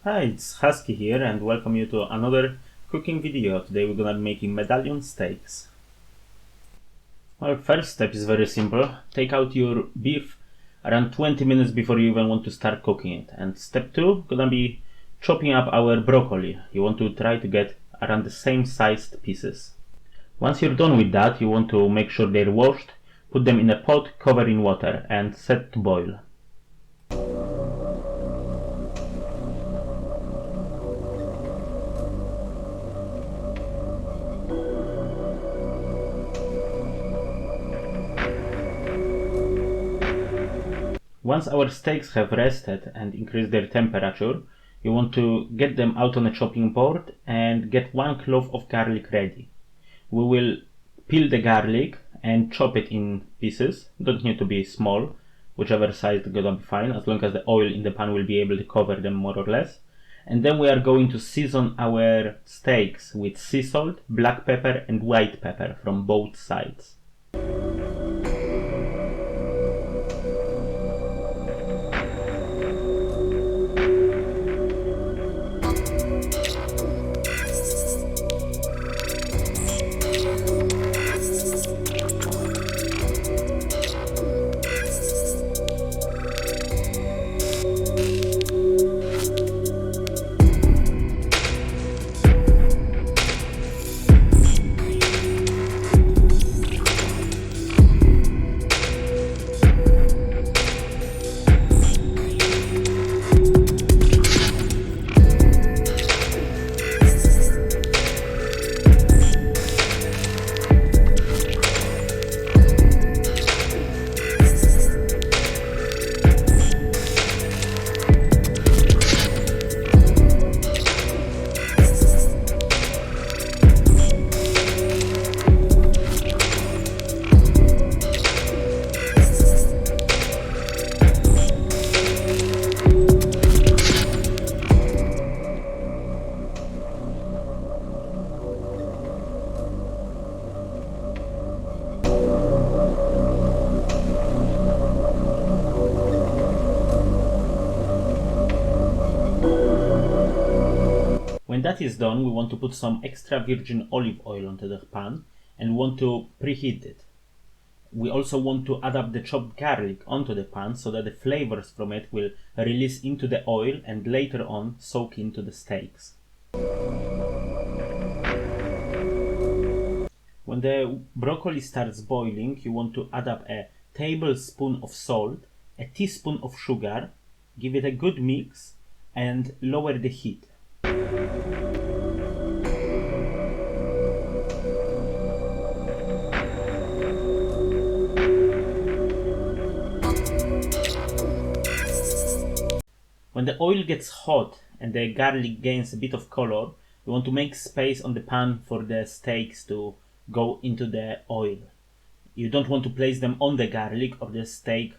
Hi, it's Husky here and welcome you to another cooking video. Today we're gonna be making medallion steaks. Well, first step is very simple. Take out your beef around 20 minutes before you even want to start cooking it. And step 2, gonna be chopping up our broccoli. You want to try to get around the same sized pieces. Once you're done with that, you want to make sure they're washed, put them in a pot, cover in water and set to boil. Once our steaks have rested and increased their temperature, you want to get them out on a chopping board and get 1 clove of garlic ready. We will peel the garlic and chop it in pieces. Don't need to be small, whichever size is gonna be fine, as long as the oil in the pan will be able to cover them more or less. And then we are going to season our steaks with sea salt, black pepper and white pepper from both sides. When that is done, we want to put some extra virgin olive oil onto the pan and want to preheat it. We also want to add up the chopped garlic onto the pan so that the flavors from it will release into the oil and later on soak into the steaks. When the broccoli starts boiling, you want to add up a tablespoon of salt, a teaspoon of sugar, give it a good mix and lower the heat. When the oil gets hot and the garlic gains a bit of color, you want to make space on the pan for the steaks to go into the oil. You don't want to place them on the garlic or the steak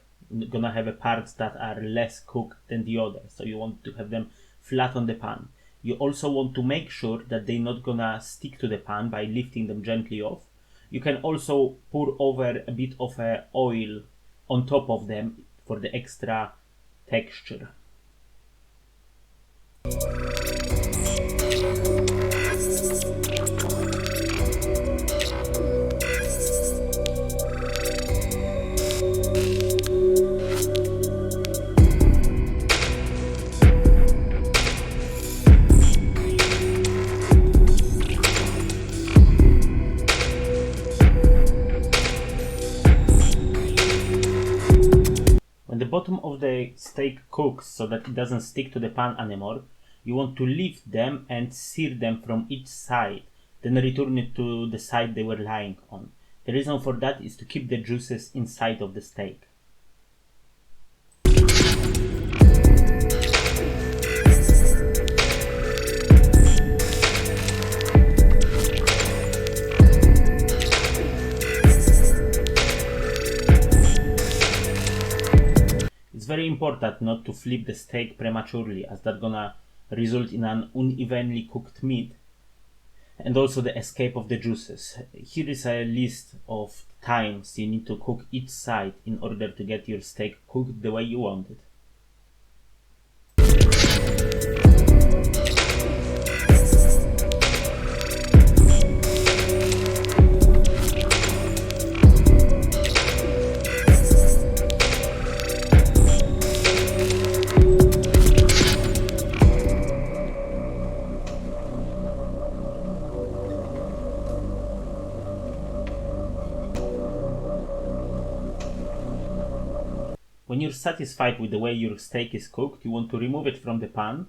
gonna have parts that are less cooked than the others, so you want to have them flat on the pan. You also want to make sure that they're not gonna stick to the pan by lifting them gently off. You can also pour over a bit of oil on top of them for the extra texture. When the bottom of the steak cooks so that it doesn't stick to the pan anymore, you want to lift them and sear them from each side, then return it to the side they were lying on. The reason for that is to keep the juices inside of the steak. It's very important not to flip the steak prematurely, as that's gonna result in an unevenly cooked meat and also the escape of the juices. Here is a list of times you need to cook each side in order to get your steak cooked the way you want it. satisfied with the way your steak is cooked, you want to remove it from the pan,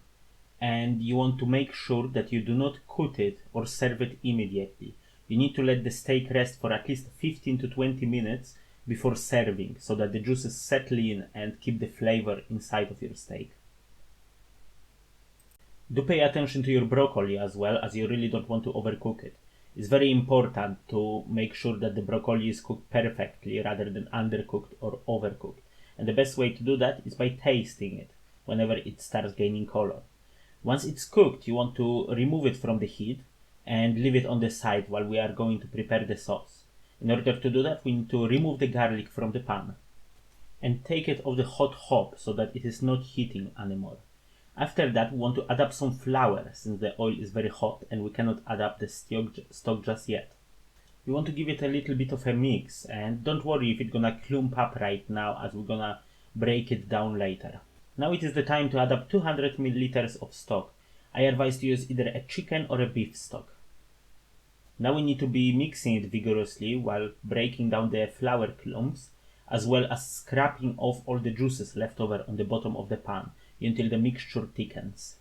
and you want to make sure that you do not cook it or serve it immediately. You need to let the steak rest for at least 15 to 20 minutes before serving, so that the juices settle in and keep the flavor inside of your steak. Do pay attention to your broccoli as well, as you really don't want to overcook it. It's very important to make sure that the broccoli is cooked perfectly rather than undercooked or overcooked. And the best way to do that is by tasting it whenever it starts gaining color. Once it's cooked, you want to remove it from the heat and leave it on the side while we are going to prepare the sauce. In order to do that, we need to remove the garlic from the pan and take it off the hot hob so that it is not heating anymore. After that, we want to add up some flour, since the oil is very hot and we cannot add up the stock just yet. We want to give it a little bit of a mix, and don't worry if it's gonna clump up right now, as we're gonna break it down later. Now it is the time to add up 200 milliliters of stock. I advise to use either a chicken or a beef stock. Now we need to be mixing it vigorously while breaking down the flour clumps, as well as scraping off all the juices left over on the bottom of the pan until the mixture thickens.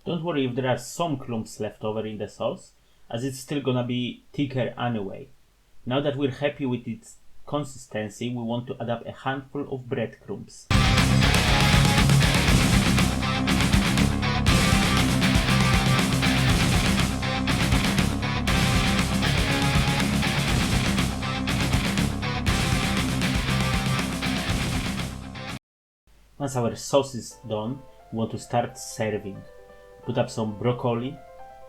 Don't worry if there are some clumps left over in the sauce, as it's still gonna be thicker anyway. Now that we're happy with its consistency, we want to add up a handful of breadcrumbs. Once our sauce is done, we want to start serving. Put up some broccoli,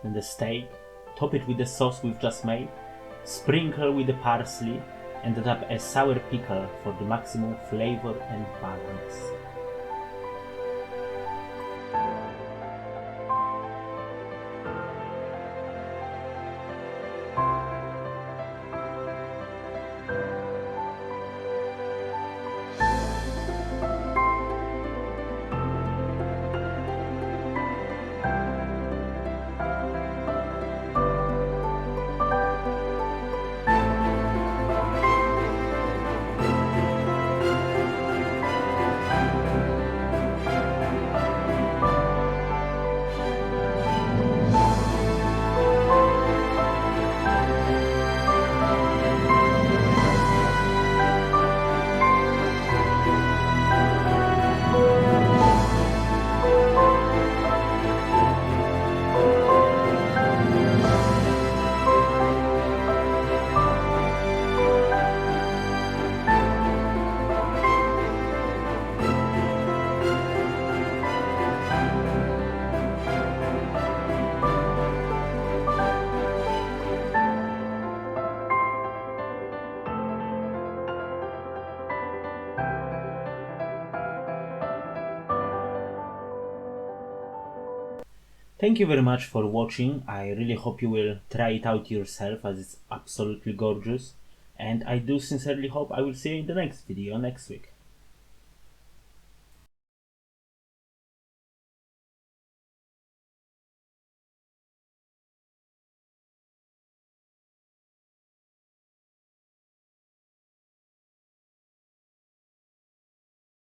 then the steak, top it with the sauce we've just made, sprinkle with the parsley, and add up a sour pickle for the maximum flavor and balance. Thank you very much for watching. I really hope you will try it out yourself, as it's absolutely gorgeous, and I do sincerely hope I will see you in the next video next week.